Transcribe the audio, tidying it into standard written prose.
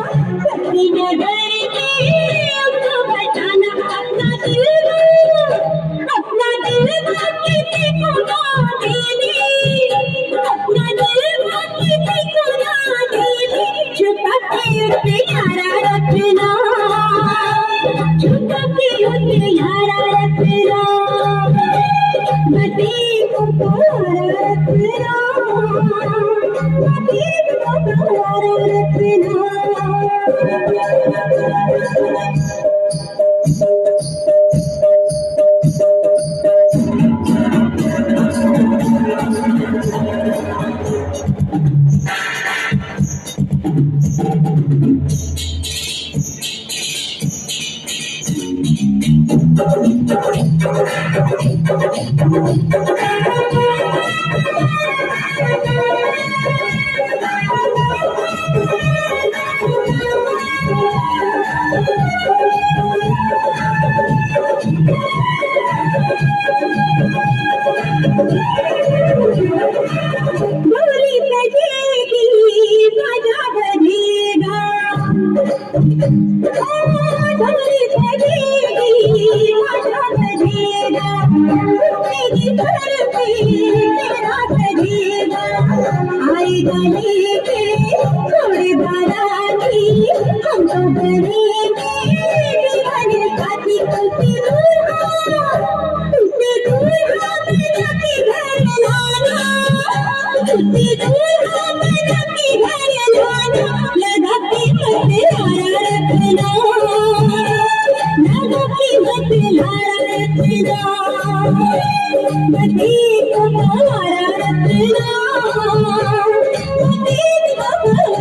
अपनी नजर की हमको बचाना अपना दिल किसी को ना देनी अपना दिल किसी को ना देनी छुपा के उसे यारा रखना छुपा के उसे यारा रखना नसीब को रखना नसीब को रखना बोली बजेगी बाजा बजेगा बोली बजेगी बाजा बजेगा मेरी घर पे तेरा बजेगा आएगा लेके थोड़े बाराती हम तो बनेंगे दीवाने साथी तुझसे दूर मेरा की घर लाना तुझसे दूर मेरा की घर लाना लगा के हथियारा रखना लगा के हथियारा रखना नसीब को हमारा रखना नसीब को